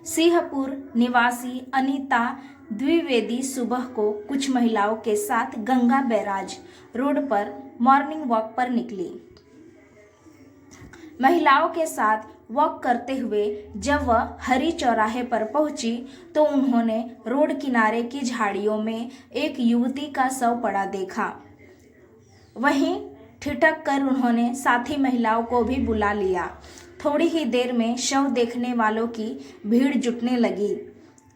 सिंहपुर निवासी अनीता द्विवेदी सुबह को कुछ महिलाओं के साथ गंगा बैराज रोड पर मॉर्निंग वॉक पर निकली। महिलाओं के साथ वॉक करते हुए जब वह हरी चौराहे पर पहुंची तो उन्होंने रोड किनारे की झाड़ियों में एक युवती का शव पड़ा देखा। वहीं ठिठक कर उन्होंने साथी महिलाओं को भी बुला लिया। थोड़ी ही देर में शव देखने वालों की भीड़ जुटने लगी।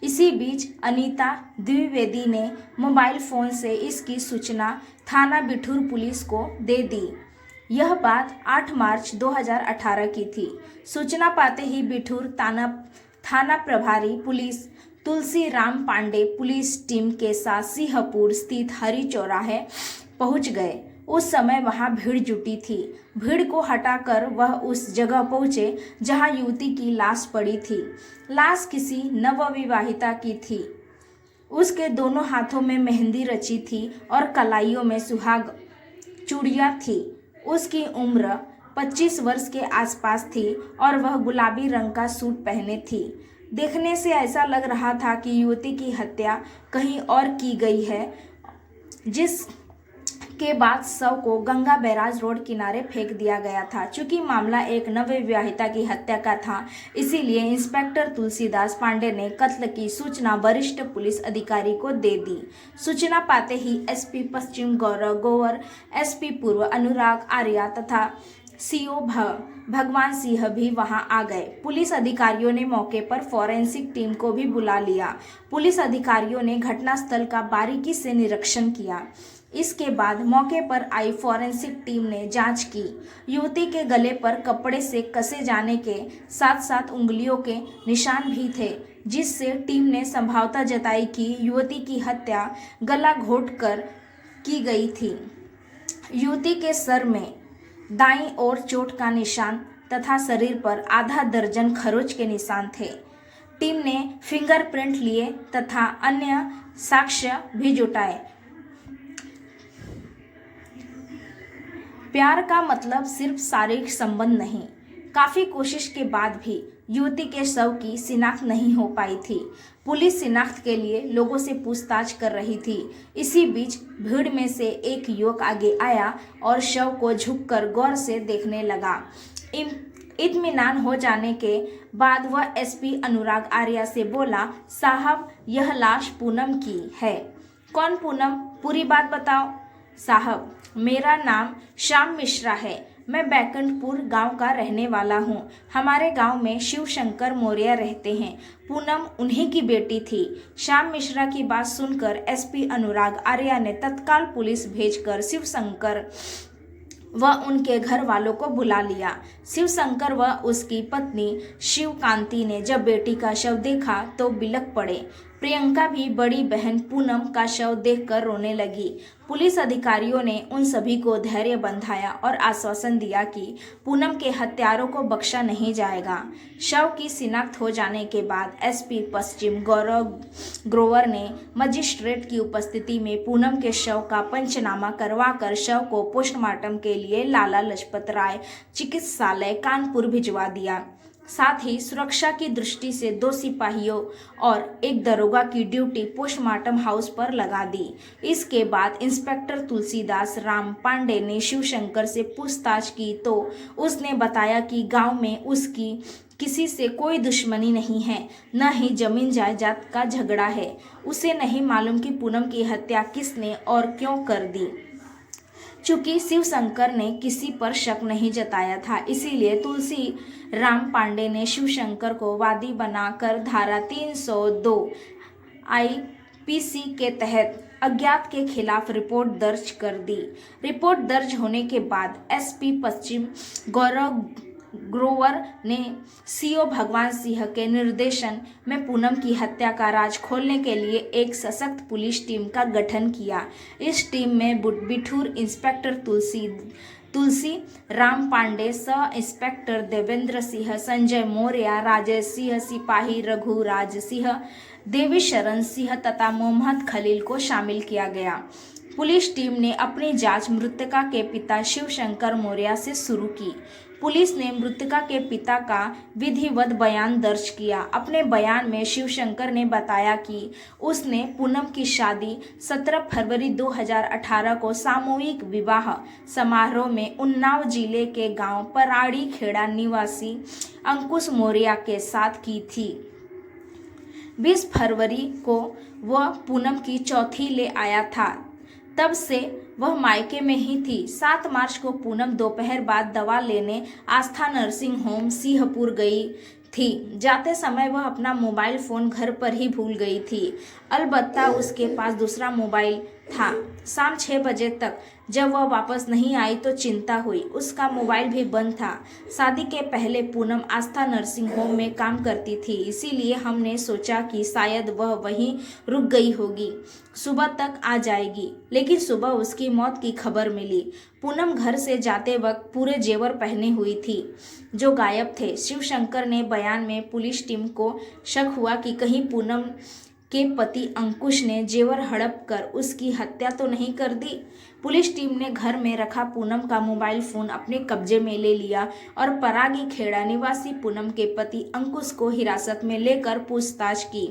इसी बीच अनीता द्विवेदी ने मोबाइल फ़ोन से इसकी सूचना थाना बिठूर पुलिस को दे दी। यह बात 8 मार्च 2018 की थी। सूचना पाते ही बिठूर थाना प्रभारी police Tulsi Ram Pandey police team के साथ सिंहपुर स्थित हरी चौराहे पहुंच गए। उस समय वहां भीड़ जुटी थी। भीड़ को हटाकर वह उस जगह पहुंचे जहां युवती की लाश पड़ी थी। लाश किसी नवविवाहिता की थी। उसके दोनों हाथों में मेहंदी रची थी और कलाइयों में सुहाग चूड़ियां थी। उसकी उम्र 25 वर्ष के आसपास थी और वह गुलाबी रंग का सूट पहने थी। देखने से ऐसा लग रहा था कि युवती की हत्या कहीं और की गई है, जिसके बाद शव को गंगा बैराज रोड किनारे फेंक दिया गया था। चूंकि मामला एक नवविवाहिता की हत्या का था, इसीलिए इंस्पेक्टर तुलसीदास पांडे ने कत्ल की सूचना वरिष्ठ पुलिस अधिकारी को दे दी। सूचना पाते ही एसपी पश्चिम गौरव गोवर, एसपी पूर्व अनुराग आर्या तथा सीओ भगवान सिंह भी वहां आ गए। पुलिस अधिकारियों ने मौके पर फॉरेंसिक टीम को भी बुला लिया। पुलिस अधिकारियों ने घटनास्थल का बारीकी से निरीक्षण किया। इसके बाद मौके पर आई फॉरेंसिक टीम ने जांच की। युवती के गले पर कपड़े से कसे जाने के साथ साथ उंगलियों के निशान भी थे, जिससे टीम ने संभावना जताई कि युवती की हत्या गला घोंटकर की गई थी। युवती के सर में दाईं ओर चोट का निशान तथा शरीर पर आधा दर्जन खरोच के निशान थे। टीम ने फिंगरप्रिंट लिए तथा अन्य साक्ष्य भी जुटाए। प्यार का मतलब सिर्फ शारीरिक संबंध नहीं। काफी कोशिश के बाद भी युवती के शव की शिनाख्त नहीं हो पाई थी। पुलिस शिनाख्त के लिए लोगों से पूछताछ कर रही थी। इसी बीच भीड़ में से एक युवक आगे आया और शव को झुककर गौर से देखने लगा। इत्मीनान हो जाने के बाद वह एसपी अनुराग आर्या से बोला, साहब यह लाश पूनम की है। कौन पूनम? पूरी बात बताओ। साहब मेरा नाम श्याम मिश्रा है। मैं बैकुंठपुर गांव का रहने वाला हूं। हमारे गांव में शिव शंकर मौर्य रहते हैं। पूनम उन्हीं की बेटी थी। श्याम मिश्रा की बात सुनकर एसपी अनुराग आर्या ने तत्काल पुलिस भेजकर शिव शंकर व उनके घर वालों को बुला लिया। शिव शंकर व उसकी पत्नी शिवकांति ने जब बेटी का शव देखा तो बिलख पड़े। प्रियंका भी बड़ी बहन पूनम का शव देखकर रोने लगी। पुलिस अधिकारियों ने उन सभी को धैर्य बंधाया और आश्वासन दिया कि पूनम के हत्यारों को बख्शा नहीं जाएगा। शव की शिनाख्त हो जाने के बाद एसपी पश्चिम गौरव ग्रोवर ने मजिस्ट्रेट की उपस्थिति में पूनम के शव का पंचनामा करवाकर शव को पोस्टमार्टम के लिए लाला लाजपत राय चिकित्सालय कानपुर भिजवा दिया। साथ ही सुरक्षा की दृष्टि से 2 सिपाहियों और एक दरोगा की ड्यूटी पोस्टमार्टम हाउस पर लगा दी। इसके बाद इंस्पेक्टर तुलसीदास राम पांडे ने शिवशंकर से पूछताछ की तो उसने बताया कि गांव में उसकी किसी से कोई दुश्मनी नहीं है, न ही जमीन जायदाद का झगड़ा है। उसे नहीं मालूम कि पूनम की हत्या किसने और क्यों कर दी। चूंकि शिवशंकर ने किसी पर शक नहीं जताया था, इसीलिए तुलसी राम पांडे ने शिवशंकर को वादी बनाकर धारा 302 आईपीसी के तहत अज्ञात के खिलाफ रिपोर्ट दर्ज कर दी। रिपोर्ट दर्ज होने के बाद एसपी पश्चिम गौरव ग्रोवर ने सीओ भगवान सिंह के निर्देशन में पूनम की हत्या का राज खोलने के लिए एक सशक्त पुलिस टीम का गठन किया। इस टीम में बिठूर इंस्पेक्टर तुलसी राम पांडे, सह इंस्पेक्टर देवेंद्र सिंह, संजय मौर्य, राजेश सिंह, सिपाही रघुराज सिंह, देवी शरण सिंह तथा मोहम्मद खलील को शामिल किया गया। पुलिस टीम ने अपनी जांच मृतका के पिता शिवशंकर मौर्य से शुरू की। पुलिस ने मृतका के पिता का विधिवत बयान दर्ज किया। अपने बयान में शिवशंकर ने बताया कि उसने पूनम की शादी 17 फरवरी 2018 को सामूहिक विवाह समारोह में उन्नाव जिले के गांव पराड़ी खेड़ा निवासी अंकुश मौर्य के साथ की थी। 20 फरवरी को वह पूनम की चौथी ले आया था, तब से वह मायके में ही थी। 7 मार्च को पूनम दोपहर बाद दवा लेने आस्था नर्सिंग होम सिंहपुर गई थी। जाते समय वह अपना मोबाइल फ़ोन घर पर ही भूल गई थी। अलबत्ता उसके पास दूसरा मोबाइल था। शाम 6 बजे तक जब वह वापस नहीं आई तो चिंता हुई। उसका मोबाइल भी बंद था। शादी के पहले पूनम आस्था नर्सिंग होम में काम करती थी, इसीलिए हमने सोचा कि शायद वह वहीं रुक गई होगी, सुबह तक आ जाएगी। लेकिन सुबह उसकी मौत की खबर मिली। पूनम घर से जाते वक्त पूरे जेवर पहने हुई थी, जो गायब थे। शिवशंकर ने बयान में पुलिस टीम को शक हुआ कि कहीं पूनम के पति अंकुश ने जेवर हड़प कर उसकी हत्या तो नहीं कर दी। पुलिस टीम ने घर में रखा पूनम का मोबाइल फोन अपने कब्जे में ले लिया और परागी खेड़ा निवासी पूनम के पति अंकुश को हिरासत में लेकर पूछताछ की।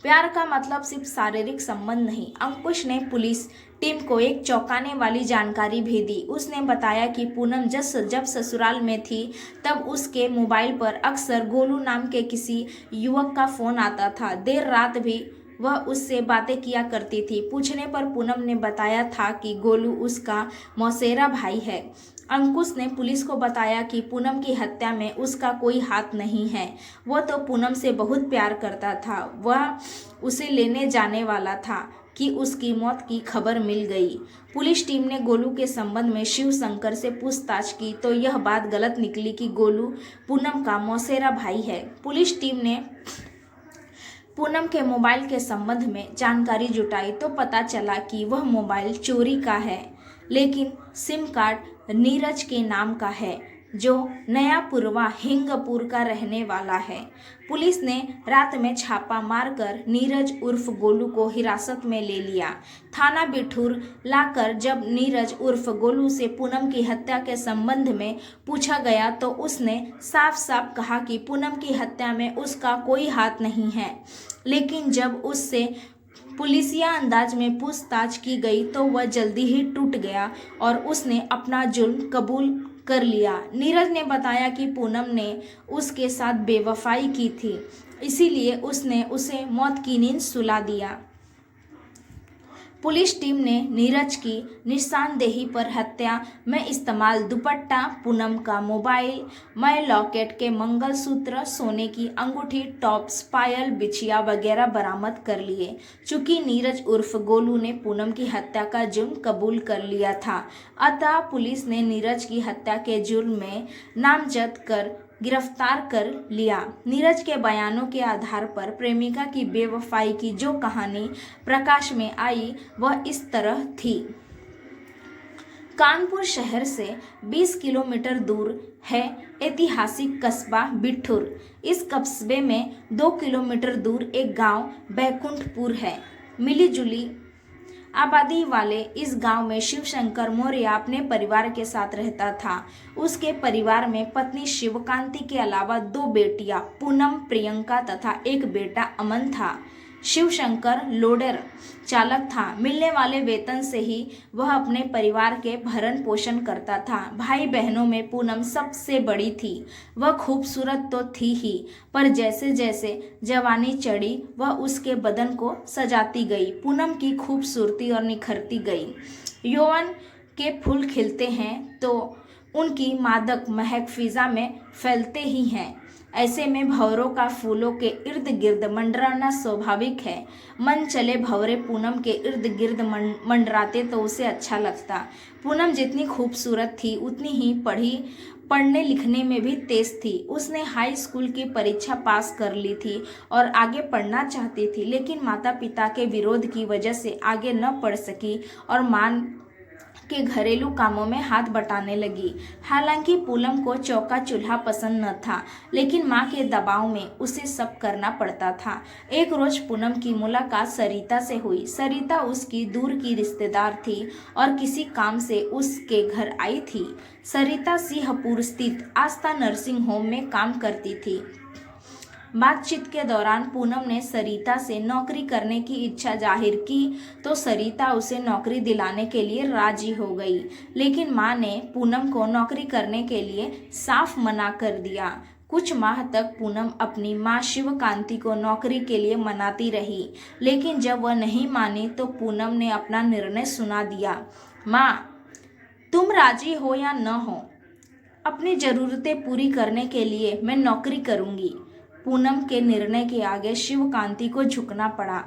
प्यार का मतलब सिर्फ शारीरिक संबंध नहीं। अंकुश ने पुलिस टीम को एक चौंकाने वाली जानकारी भी दी। उसने बताया कि पूनम जब ससुराल में थी तब उसके मोबाइल पर अक्सर गोलू नाम के किसी युवक का फ़ोन आता था। देर रात भी वह उससे बातें किया करती थी। पूछने पर पूनम ने बताया था कि गोलू उसका मौसेरा भाई है। अंकुश ने पुलिस को बताया कि पूनम की हत्या में उसका कोई हाथ नहीं है। वह तो पूनम से बहुत प्यार करता था। वह उसे लेने जाने वाला था कि उसकी मौत की खबर मिल गई। पुलिस टीम ने गोलू के संबंध में शिवशंकर से पूछताछ की तो यह बात गलत निकली कि गोलू पूनम का मौसेरा भाई है। पुलिस टीम ने पूनम के मोबाइल के संबंध में जानकारी जुटाई तो पता चला कि वह मोबाइल चोरी का है, लेकिन सिम कार्ड नीरज के नाम का है, जो नयापुरवा हिंगपुर का रहने वाला है। पुलिस ने रात में छापा मारकर नीरज उर्फ गोलू को हिरासत में ले लिया। थाना बिठूर लाकर जब नीरज उर्फ गोलू से पूनम की हत्या के संबंध में पूछा गया तो उसने साफ साफ कहा कि पूनम की हत्या में उसका कोई हाथ नहीं है। लेकिन जब उससे पुलिसिया अंदाज में पूछताछ की गई तो वह जल्दी ही टूट गया और उसने अपना जुर्म कबूल कर लिया। नीरज ने बताया कि पूनम ने उसके साथ बेवफाई की थी, इसीलिए उसने उसे मौत की नींद सुला दिया। पुलिस टीम ने नीरज की निशानदेही पर हत्या में इस्तेमाल दुपट्टा, पूनम का मोबाइल, मय लॉकेट के मंगलसूत्र, सोने की अंगूठी, टॉप्स, पायल, बिछिया वगैरह बरामद कर लिए। चूंकि नीरज उर्फ गोलू ने पूनम की हत्या का जुर्म कबूल कर लिया था, अतः पुलिस ने नीरज की हत्या के जुर्म में नामजद कर गिरफ्तार कर लिया। नीरज के बयानों के आधार पर प्रेमिका की बेवफाई की जो कहानी प्रकाश में आई वह इस तरह थी। कानपुर शहर से 20 किलोमीटर दूर है ऐतिहासिक कस्बा बिठूर। इस कस्बे में 2 किलोमीटर दूर एक गांव बैकुंठपुर है। मिली जुली आबादी वाले इस गांव में शिवशंकर मौर्य अपने परिवार के साथ रहता था। उसके परिवार में पत्नी शिवकांति के अलावा 2 बेटियां पूनम, प्रियंका तथा एक बेटा अमन था। शिवशंकर लोडर चालक था। मिलने वाले वेतन से ही वह अपने परिवार के भरण पोषण करता था। भाई बहनों में पूनम सबसे बड़ी थी। वह खूबसूरत तो थी ही, पर जैसे जैसे जवानी चढ़ी वह उसके बदन को सजाती गई। पूनम की खूबसूरती और निखरती गई। यौवन के फूल खिलते हैं तो उनकी मादक महक फिजा में फैलते ही हैं। ऐसे में भंवरों का फूलों के इर्द गिर्द मंडराना स्वाभाविक है। मन चले भंवरे पूनम के इर्द गिर्द मंडराते तो उसे अच्छा लगता। पूनम जितनी खूबसूरत थी उतनी ही पढ़ने लिखने में भी तेज थी। उसने हाई स्कूल की परीक्षा पास कर ली थी और आगे पढ़ना चाहती थी, लेकिन माता पिता के विरोध की वजह से आगे न पढ़ सकी और मान के घरेलू कामों में हाथ बटाने लगी। हालांकि पूनम को चौका चूल्हा पसंद न था, लेकिन माँ के दबाव में उसे सब करना पड़ता था। एक रोज पूनम की मुलाकात सरिता से हुई। सरिता उसकी दूर की रिश्तेदार थी और किसी काम से उसके घर आई थी। सरिता सिंहपुर स्थित आस्था नर्सिंग होम में काम करती थी। बातचीत के दौरान पूनम ने सरिता से नौकरी करने की इच्छा जाहिर की तो सरिता उसे नौकरी दिलाने के लिए राजी हो गई, लेकिन मां ने पूनम को नौकरी करने के लिए साफ मना कर दिया। कुछ माह तक पूनम अपनी मां शिवकांति को नौकरी के लिए मनाती रही, लेकिन जब वह नहीं मानी तो पूनम ने अपना निर्णय सुना दिया। मां, तुम राजी हो या न हो, अपनी ज़रूरतें पूरी करने के लिए मैं नौकरी करूंगी। पूनम के निर्णय के आगे शिवकांति को झुकना पड़ा।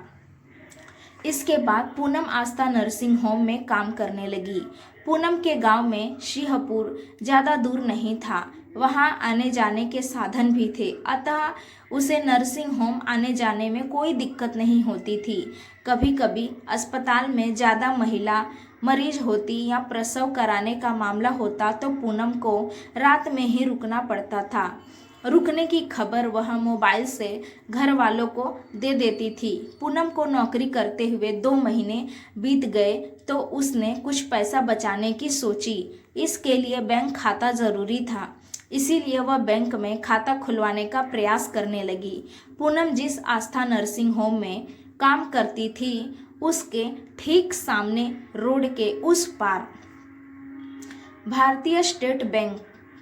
इसके बाद पूनम आस्था नर्सिंग होम में काम करने लगी। पूनम के गांव में सिंहपुर ज़्यादा दूर नहीं था, वहां आने जाने के साधन भी थे, अतः उसे नर्सिंग होम आने जाने में कोई दिक्कत नहीं होती थी। कभी कभी अस्पताल में ज़्यादा महिला मरीज होती या प्रसव कराने का मामला होता तो पूनम को रात में ही रुकना पड़ता था। रुकने की खबर वह मोबाइल से घर वालों को दे देती थी। पूनम को नौकरी करते हुए 2 महीने बीत गए तो उसने कुछ पैसा बचाने की सोची। इसके लिए बैंक खाता ज़रूरी था, इसीलिए वह बैंक में खाता खुलवाने का प्रयास करने लगी। पूनम जिस आस्था नर्सिंग होम में काम करती थी उसके ठीक सामने रोड के उस पार भारतीय स्टेट बैंक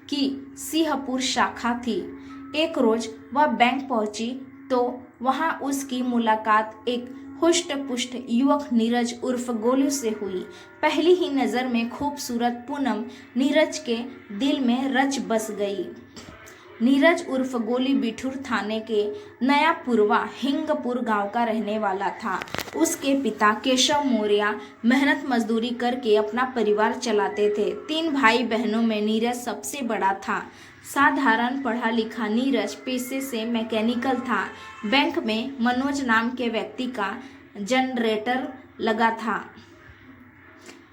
की सिंहपुर शाखा थी। एक रोज वह बैंक पहुंची तो वहां उसकी मुलाकात एक हुष्ट-पुष्ट युवक नीरज उर्फ गोलू से हुई। पहली ही नज़र में खूबसूरत पूनम नीरज के दिल में रच बस गई। नीरज उर्फ गोली बिठूर थाने के नया पुरवा हिंगपुर गांव का रहने वाला था। उसके पिता केशव मौर्य मेहनत मजदूरी करके अपना परिवार चलाते थे। 3 भाई बहनों में नीरज सबसे बड़ा था। साधारण पढ़ा लिखा नीरज पेशे से मैकेनिकल था। बैंक में मनोज नाम के व्यक्ति का जनरेटर लगा था।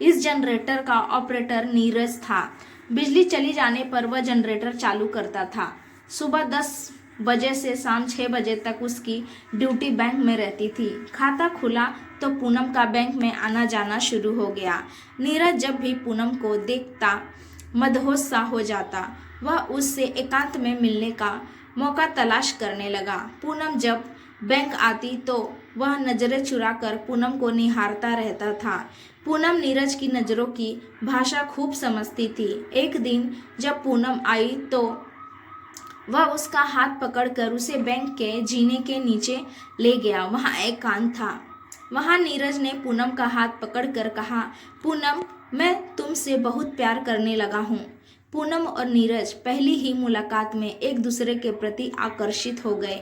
इस जनरेटर का ऑपरेटर नीरज था। बिजली चली जाने पर वह जनरेटर चालू करता था। सुबह 10 बजे से शाम 6 बजे तक उसकी ड्यूटी बैंक में रहती थी। खाता खुला तो पूनम का बैंक में आना जाना शुरू हो गया। नीरज जब भी पूनम को देखता मदहोश सा हो जाता। वह उससे एकांत में मिलने का मौका तलाश करने लगा। पूनम जब बैंक आती तो वह नज़रें चुराकर पूनम को निहारता रहता था। पूनम नीरज की नज़रों की भाषा खूब समझती थी। एक दिन जब पूनम आई तो वह उसका हाथ पकड़कर उसे बैंक के जीने के नीचे ले गया। वहाँ एकांत था। वहाँ नीरज ने पूनम का हाथ पकड़कर कहा, पूनम, मैं तुमसे बहुत प्यार करने लगा हूँ। पूनम और नीरज पहली ही मुलाकात में एक दूसरे के प्रति आकर्षित हो गए।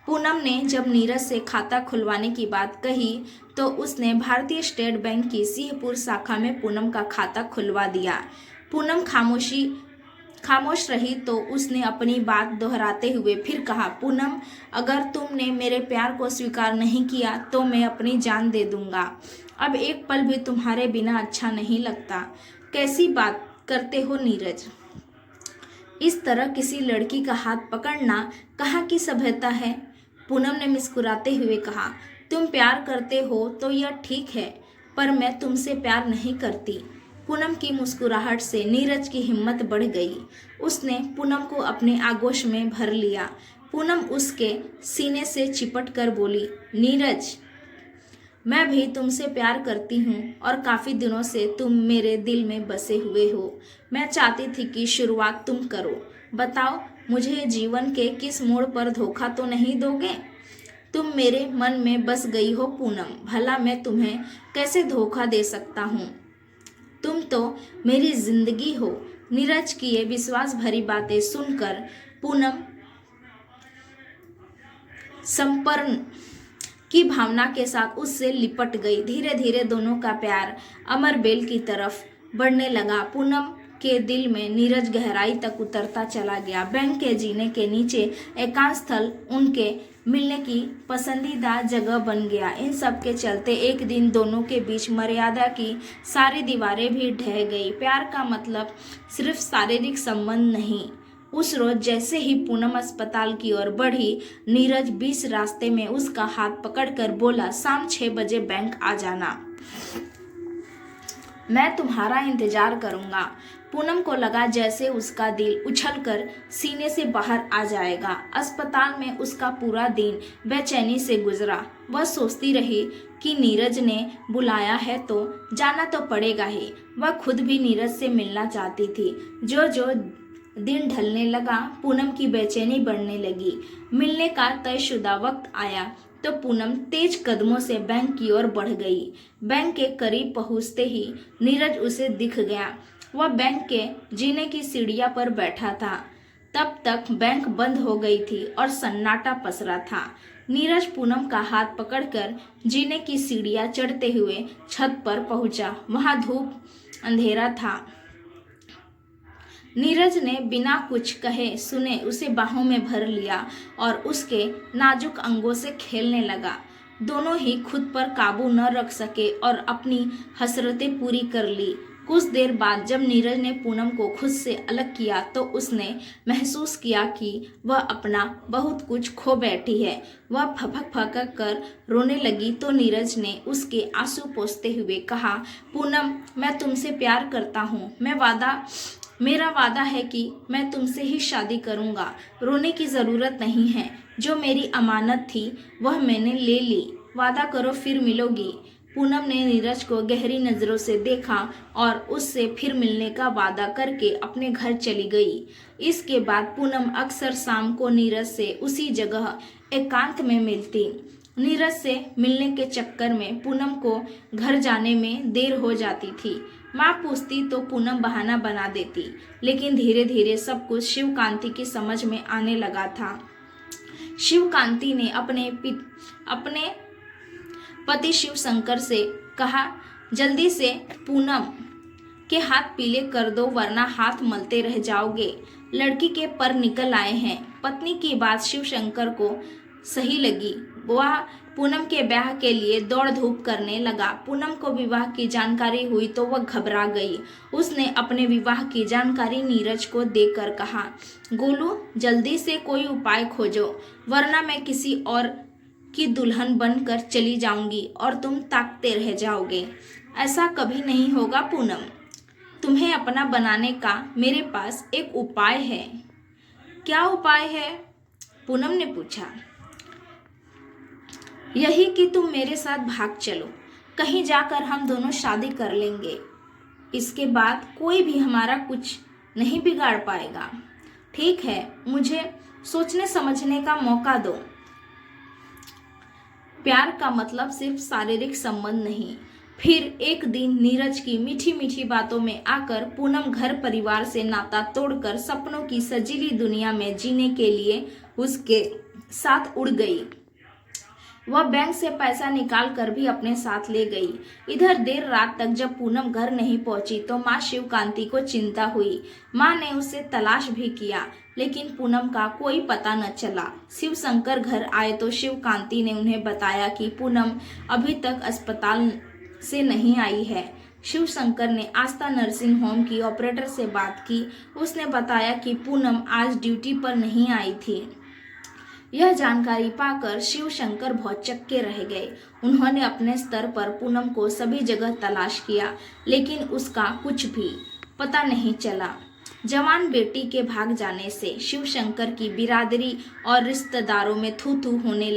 पूनम ने जब नीरज से खाता खुलवाने की बात कही तो उसने भारतीय स्टेट बैंक की सिंहपुर शाखा में पूनम का खाता खुलवा दिया। पूनम खामोश रही तो उसने अपनी बात दोहराते हुए फिर कहा, पूनम, अगर तुमने मेरे प्यार को स्वीकार नहीं किया तो मैं अपनी जान दे दूंगा। अब एक पल भी तुम्हारे बिना अच्छा नहीं लगता। कैसी बात करते हो नीरज? इस तरह किसी लड़की का हाथ पकड़ना कहाँ की सभ्यता है? पूनम ने मुस्कुराते हुए कहा, तुम प्यार करते हो तो यह ठीक है, पर मैं तुमसे प्यार नहीं करती। पूनम की मुस्कुराहट से नीरज की हिम्मत बढ़ गई। उसने पूनम को अपने आगोश में भर लिया। पूनम उसके सीने से चिपट कर बोली, नीरज, मैं भी तुमसे प्यार करती हूँ और काफ़ी दिनों से तुम मेरे दिल में बसे हुए हो। मैं चाहती थी कि शुरुआत तुम करो। बताओ, मुझे जीवन के किस मोड़ पर धोखा तो नहीं दोगे? तुम मेरे मन में बस गई हो पूनम, भला मैं तुम्हें कैसे धोखा दे सकता हूँ? तुम तो मेरी जिंदगी हो। नीरज की ये विश्वास भरी बातें सुनकर पूनम समर्पण की भावना के साथ उससे लिपट गई। धीरे धीरे दोनों का प्यार अमर बेल की तरफ बढ़ने लगा। पूनम के दिल में नीरज गहराई तक उतरता चला गया। बैंक के जीने के नीचे एकांत स्थल उनके मिलने की पसंदीदा जगह बन गया। इन सब के चलते एक दिन दोनों के बीच मर्यादा की सारी दीवारें भी ढह गई। प्यार का मतलब सिर्फ शारीरिक संबंध नहीं। उस रोज जैसे ही पूनम अस्पताल की ओर बढ़ी, नीरज बीच रास्ते में उसका हाथ पकड़कर बोला, शाम 6 बजे बैंक आ जाना, मैं तुम्हारा इंतजार करूंगा। पूनम को लगा जैसे उसका दिल उछलकर सीने से बाहर आ जाएगा। अस्पताल में उसका पूरा दिन बेचैनी से गुजरा। वह सोचती रही कि नीरज ने बुलाया है तो जाना तो पड़ेगा ही। वह खुद भी नीरज से मिलना चाहती थी। जो जो दिन ढलने लगा, पूनम की बेचैनी बढ़ने लगी। मिलने का तयशुदा वक्त आया तो पूनम तेज कदमों से बैंक की ओर बढ़ गई। बैंक के करीब पहुंचते ही नीरज उसे दिख गया। वह बैंक के जीने की सीढ़ियां पर बैठा था। तब तक बैंक बंद हो गई थी और सन्नाटा पसरा था। नीरज पूनम का हाथ पकड़कर जीने की सीढ़ियां चढ़ते हुए छत पर पहुंचा। वहां धूप अंधेरा था। नीरज ने बिना कुछ कहे सुने उसे बाहों में भर लिया और उसके नाजुक अंगों से खेलने लगा। दोनों ही खुद पर काबू न रख सके और अपनी हसरतें पूरी कर ली। कुछ देर बाद जब नीरज ने पूनम को खुद से अलग किया तो उसने महसूस किया कि वह अपना बहुत कुछ खो बैठी है। वह फपक फपक कर रोने लगी तो नीरज ने उसके आंसू पोंछते हुए कहा, पूनम, मैं तुमसे प्यार करता हूँ। मेरा वादा है कि मैं तुमसे ही शादी करूंगा। रोने की जरूरत नहीं है। जो मेरी अमानत थी वह मैंने ले ली। वादा करो फिर मिलोगी। पूनम ने नीरज को गहरी नजरों से देखा और उससे फिर मिलने का वादा करके अपने घर चली गई। इसके बाद पूनम अक्सर शाम को नीरज से उसी जगह एकांत में मिलती। नीरज से मिलने के चक्कर में पूनम को घर जाने में देर हो जाती थी। माँ पूछती तो पूनम बहाना बना देती, लेकिन धीरे धीरे सब कुछ शिवकांति की समझ में आने लगा था। शिवकांति ने अपने पति शिव शंकर से कहा, जल्दी से पूनम के हाथ पीले कर दो वरना हाथ मलते रह जाओगे। लड़की के पर निकल आए हैं। पत्नी की बात शिव शंकर को सही लगी। वह पूनम के ब्याह के लिए दौड़ धूप करने लगा। पूनम को विवाह की जानकारी हुई तो वह घबरा गई। उसने अपने विवाह की जानकारी नीरज को देकर कहा, गोलू, जल्दी से कोई उपाय खोजो वरना मैं किसी और की दुल्हन बनकर चली जाऊंगी और तुम ताकते रह जाओगे। ऐसा कभी नहीं होगा पूनम। तुम्हें अपना बनाने का मेरे पास एक उपाय है। क्या उपाय है? पूनम ने पूछा। यही कि तुम मेरे साथ भाग चलो। कहीं जाकर हम दोनों शादी कर लेंगे। इसके बाद कोई भी हमारा कुछ नहीं बिगाड़ पाएगा। ठीक है, मुझे सोचने समझने का मौका दो। प्यार का मतलब सिर्फ शारीरिक संबंध नहीं। फिर एक दिन नीरज की मीठी मीठी बातों में आकर पूनम घर परिवार से नाता तोड़कर सपनों की सजीली दुनिया में जीने के लिए उसके साथ उड़ गई। वह बैंक से पैसा निकाल कर भी अपने साथ ले गई। इधर देर रात तक जब पूनम घर नहीं पहुंची तो माँ शिवकांति को चिंता हुई। माँ ने उसे तलाश भी किया लेकिन पूनम का कोई पता न चला। शिव शंकर घर आए तो शिवकांति ने उन्हें बताया कि पूनम अभी तक अस्पताल से नहीं आई है। शिव शंकर ने आस्था नर्सिंग होम की ऑपरेटर से बात की। उसने बताया कि पूनम आज ड्यूटी पर नहीं आई थी। यह जानकारी पाकर शिव शंकर बहुत चक्के रह गए। उन्होंने अपने स्तर पर पूनम को सभी जगह तलाश किया लेकिन उसका कुछ भी पता नहीं चला। जवान बेटी के भाग जाने से शिव शंकर की बिरादरी और रिश्तेदारों में थू थू होने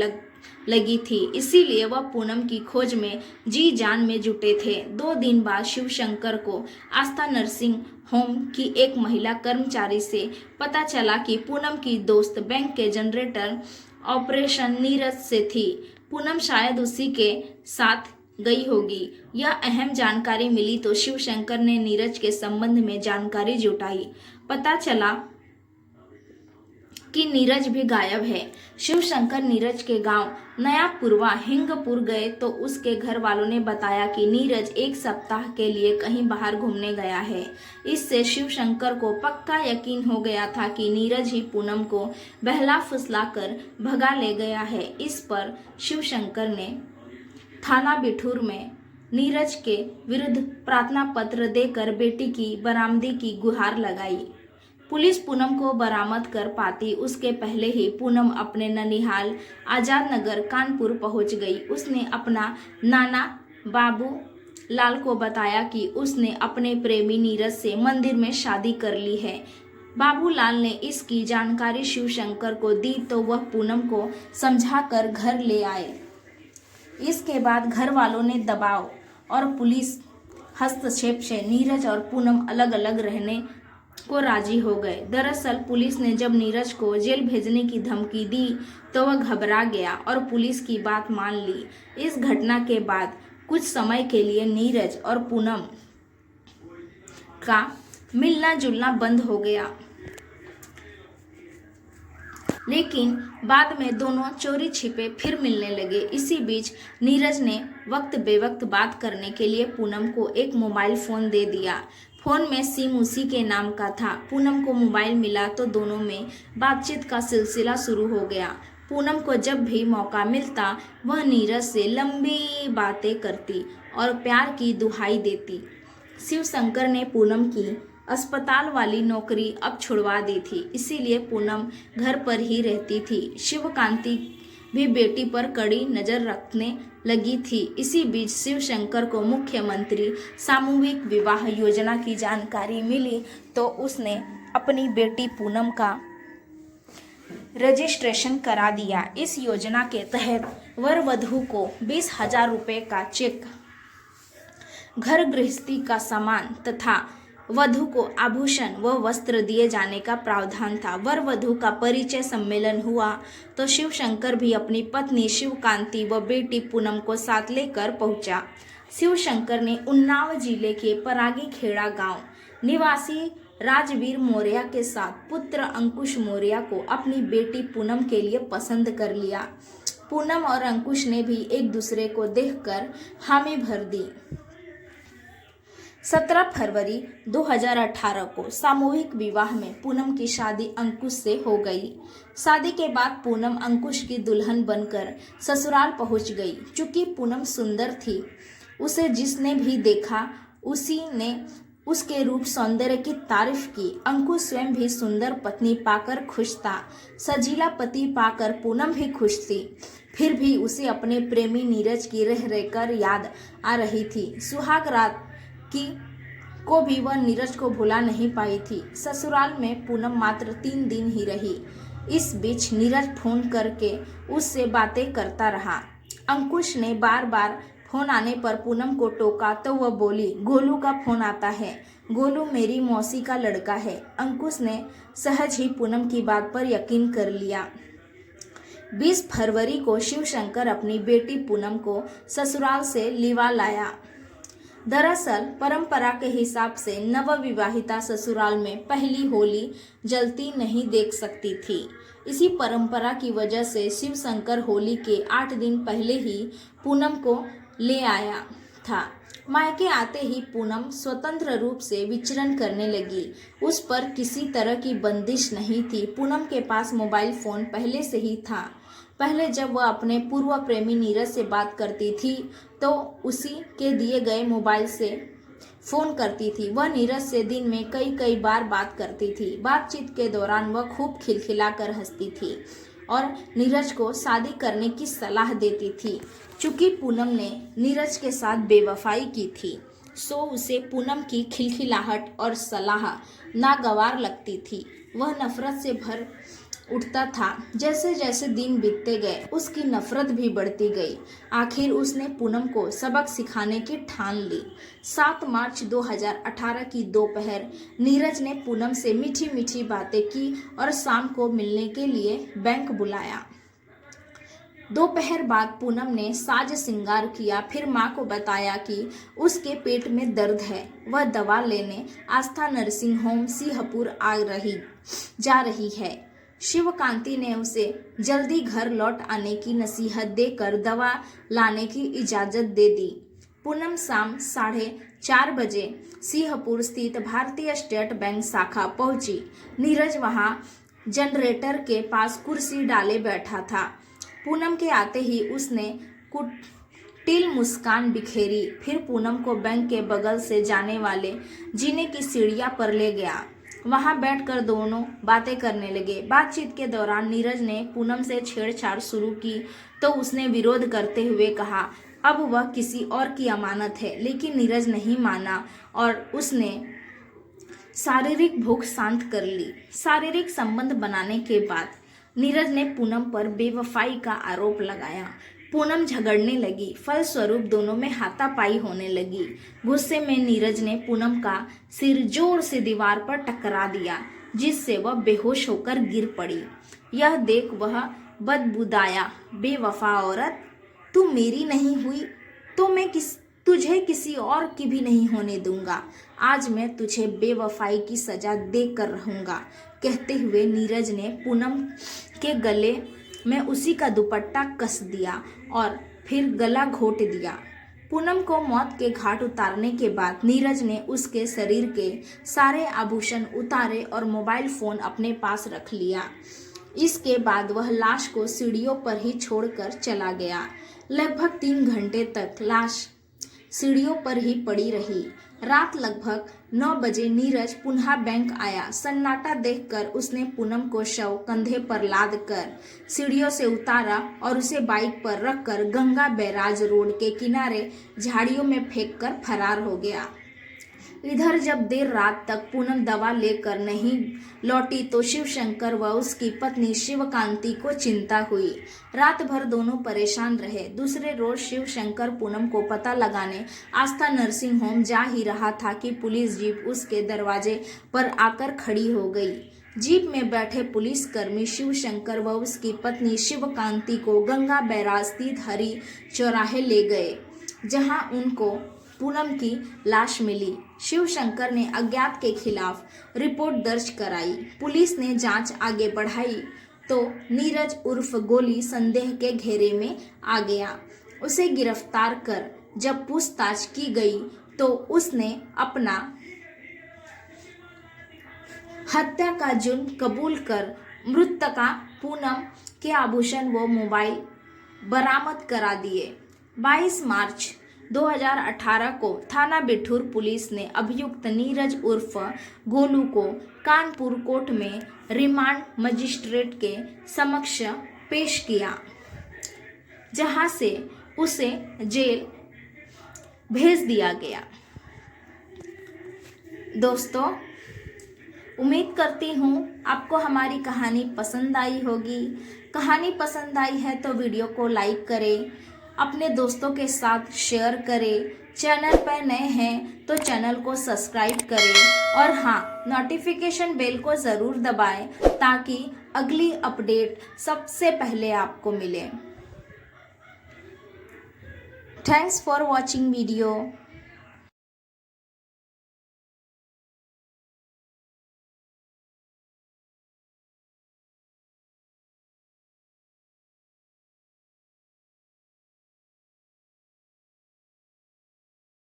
लगी थी। इसीलिए वह पूनम की खोज में जी जान में जुटे थे। 2 दिन बाद शिव शंकर को आस्था नर्सिंग होम की एक महिला कर्मचारी से पता चला कि पूनम की दोस्त बैंक के जनरेटर ऑपरेशन नीरज से थी। पूनम शायद उसी के साथ गई होगी। यह अहम जानकारी मिली तो शिव शंकर ने नीरज के संबंध में जानकारी जुटाई। पता चला कि नीरज भी गायब है। शिवशंकर नीरज के गांव नया पुरवा हिंगपुर गए तो उसके घर वालों ने बताया कि नीरज एक सप्ताह के लिए कहीं बाहर घूमने गया है। इससे शिवशंकर को पक्का यकीन हो गया था कि नीरज ही पूनम को बहला फुसला कर भगा ले गया है। इस पर शिवशंकर ने थाना बिठूर में नीरज के विरुद्ध प्रार्थना पत्र देकर बेटी की बरामदी की गुहार लगाई। पुलिस पूनम को बरामद कर पाती उसके पहले ही पूनम अपने ननिहाल आजाद नगर कानपुर पहुंच गई। उसने अपना नाना बाबू लाल को बताया कि उसने अपने प्रेमी नीरज से मंदिर में शादी कर ली है। बाबूलाल ने इसकी जानकारी शिवशंकर को दी तो वह पूनम को समझाकर घर ले आए। इसके बाद घर वालों ने दबाव और पुलिस हस्तक्षेप से नीरज और पूनम अलग अलग रहने को राजी हो गए। दरअसल पुलिस ने जब नीरज को जेल भेजने की धमकी दी तो वह घबरा गया और पुलिस की बात मान ली। इस घटना के बाद कुछ समय के लिए नीरज और पूनम का मिलना जुलना बंद हो गया, लेकिन बाद में दोनों चोरी छिपे फिर मिलने लगे। इसी बीच नीरज ने वक्त बेवक्त बात करने के लिए पूनम को एक मोबाइल फ़ोन दे दिया। फ़ोन में सिम उसी के नाम का था। पूनम को मोबाइल मिला तो दोनों में बातचीत का सिलसिला शुरू हो गया। पूनम को जब भी मौका मिलता वह नीरज से लंबी बातें करती और प्यार की दुहाई देती। शिवशंकर ने पूनम की अस्पताल वाली नौकरी अब छुड़वा दी थी, इसीलिए पूनम घर पर ही रहती थी। शिवकांति भी बेटी पर कड़ी नज़र रखने लगी थी। इसी बीच शिवशंकर को मुख्यमंत्री सामूहिक विवाह योजना की जानकारी मिली तो उसने अपनी बेटी पूनम का रजिस्ट्रेशन करा दिया। इस योजना के तहत वर वधू को 20,000 रुपये का चेक, घर गृहस्थी का सामान तथा वधू को आभूषण व वस्त्र दिए जाने का प्रावधान था। वर वधू का परिचय सम्मेलन हुआ तो शिवशंकर भी अपनी पत्नी शिवकांति व बेटी पूनम को साथ लेकर पहुंचा। शिवशंकर ने उन्नाव जिले के परागी खेड़ा गांव निवासी राजवीर मौर्य के साथ पुत्र अंकुश मौर्य को अपनी बेटी पूनम के लिए पसंद कर लिया। पूनम और अंकुश ने भी एक दूसरे को देखकर हामी भर दी। 17 फरवरी 2018 को सामूहिक विवाह में पूनम की शादी अंकुश से हो गई। शादी के बाद पूनम अंकुश की दुल्हन बनकर ससुराल पहुंच गई। चूंकि पूनम सुंदर थी, उसे जिसने भी देखा उसी ने उसके रूप सौंदर्य की तारीफ की। अंकुश स्वयं भी सुंदर पत्नी पाकर खुश था। सजीला पति पाकर पूनम भी खुश थी। फिर भी उसे अपने प्रेमी नीरज की रह रहकर याद आ रही थी। सुहाग रात को भी वह नीरज को भुला नहीं पाई थी। ससुराल में पूनम मात्र 3 दिन ही रही। इस बीच नीरज फोन करके उससे बातें करता रहा। अंकुश ने बार बार फोन आने पर पूनम को टोका तो वह बोली, गोलू का फोन आता है। गोलू मेरी मौसी का लड़का है। अंकुश ने सहज ही पूनम की बात पर यकीन कर लिया। 20 फरवरी को शिवशंकर अपनी बेटी पूनम को ससुराल से लिवा लाया। दरअसल परंपरा के हिसाब से नवविवाहिता ससुराल में पहली होली जलती नहीं देख सकती थी। इसी परंपरा की वजह से शिवशंकर होली के 8 दिन पहले ही पूनम को ले आया था। मायके आते ही पूनम स्वतंत्र रूप से विचरण करने लगी। उस पर किसी तरह की बंदिश नहीं थी। पूनम के पास मोबाइल फ़ोन पहले से ही था। पहले जब वह अपने पूर्व प्रेमी नीरज से बात करती थी तो उसी के दिए गए मोबाइल से फ़ोन करती थी। वह नीरज से दिन में कई बार बात करती थी। बातचीत के दौरान वह खूब खिलखिलाकर हंसती थी और नीरज को शादी करने की सलाह देती थी। चूँकि पूनम ने नीरज के साथ बेवफाई की थी सो उसे पूनम की खिलखिलाहट और सलाह नागवार लगती थी। वह नफरत से भर उठता था। जैसे जैसे दिन बीतते गए उसकी नफरत भी बढ़ती गई। आखिर उसने पूनम को सबक सिखाने की ठान ली। 7 मार्च 2018 की दोपहर नीरज ने पूनम से मीठी मीठी बातें की और शाम को मिलने के लिए बैंक बुलाया। दोपहर बाद पूनम ने साज श्रृंगार किया। फिर माँ को बताया कि उसके पेट में दर्द है। वह दवा लेने आस्था नर्सिंग होम सिंहपुर जा रही है। शिवकांति ने उसे जल्दी घर लौट आने की नसीहत देकर दवा लाने की इजाज़त दे दी। पूनम शाम 4:30 बजे सिंहपुर स्थित भारतीय स्टेट बैंक शाखा पहुंची। नीरज वहां जनरेटर के पास कुर्सी डाले बैठा था। पूनम के आते ही उसने कुटिल मुस्कान बिखेरी, फिर पूनम को बैंक के बगल से जाने वाले जीने की सीढ़ियां पर ले गया। वहां बैठकर दोनों बातें करने लगे। बातचीत के दौरान नीरज ने पूनम से छेड़छाड़ शुरू की तो उसने विरोध करते हुए कहा अब वह किसी और की अमानत है, लेकिन नीरज नहीं माना और उसने शारीरिक भूख शांत कर ली। शारीरिक संबंध बनाने के बाद नीरज ने पूनम पर बेवफाई का आरोप लगाया। पूनम झगड़ने लगी, फलस्वरूप दोनों में हाथापाई होने लगी। गुस्से में नीरज ने पूनम का सिर जोर से दीवार पर टकरा दिया, जिससे वह बेहोश होकर गिर पड़ी। यह देख वह बदबुदाया, बेवफा औरत, तू मेरी नहीं हुई तो मैं तुझे किसी और की भी नहीं होने दूंगा। आज मैं तुझे बेवफाई की सजा देकर रहूंगा, कहते हुए नीरज ने पूनम के गले में उसी का दुपट्टा कस दिया और फिर गला घोट दिया। पूनम को मौत के घाट उतारने के बाद नीरज ने उसके शरीर के सारे आभूषण उतारे और मोबाइल फोन अपने पास रख लिया। इसके बाद वह लाश को सीढ़ियों पर ही छोड़कर चला गया। लगभग 3 घंटे तक लाश सीढ़ियों पर ही पड़ी रही। रात लगभग 9 बजे नीरज पुनः बैंक आया। सन्नाटा देखकर उसने पूनम को शव कंधे पर लाद कर सीढ़ियों से उतारा और उसे बाइक पर रखकर गंगा बैराज रोड के किनारे झाड़ियों में फेंककर फरार हो गया। इधर जब देर रात तक पूनम दवा लेकर नहीं लौटी तो शिवशंकर व उसकी पत्नी शिवकांति को चिंता हुई। रात भर दोनों परेशान रहे। दूसरे रोज शिवशंकर पूनम को पता लगाने आस्था नर्सिंग होम जा ही रहा था कि पुलिस जीप उसके दरवाजे पर आकर खड़ी हो गई। जीप में बैठे पुलिसकर्मी शिवशंकर व उसकी पत्नी शिवकांति को गंगा बैराज स्थित हरी चौराहे ले गए, जहां उनको पूनम की लाश मिली। शिवशंकर ने अज्ञात के खिलाफ रिपोर्ट दर्ज कराई। पुलिस ने जांच आगे बढ़ाई तो नीरज उर्फ गोली संदेह के घेरे में आ गया। उसे गिरफ्तार कर जब पूछताछ की गई तो उसने अपना हत्या का जुर्म कबूल कर मृतका पूनम के आभूषण व मोबाइल बरामद करा दिए। 22 मार्च 2018 को थाना बिठूर पुलिस ने अभियुक्त नीरज उर्फ गोलू को कानपुर कोर्ट में रिमांड मजिस्ट्रेट के समक्ष पेश किया, जहां से उसे जेल भेज दिया गया। दोस्तों, उम्मीद करती हूँ आपको हमारी कहानी पसंद आई होगी। कहानी पसंद आई है तो वीडियो को लाइक करें, अपने दोस्तों के साथ शेयर करें। चैनल पर नए हैं तो चैनल को सब्सक्राइब करें और हाँ, नोटिफिकेशन बेल को ज़रूर दबाएं ताकि अगली अपडेट सबसे पहले आपको मिले। Thanks for watching video.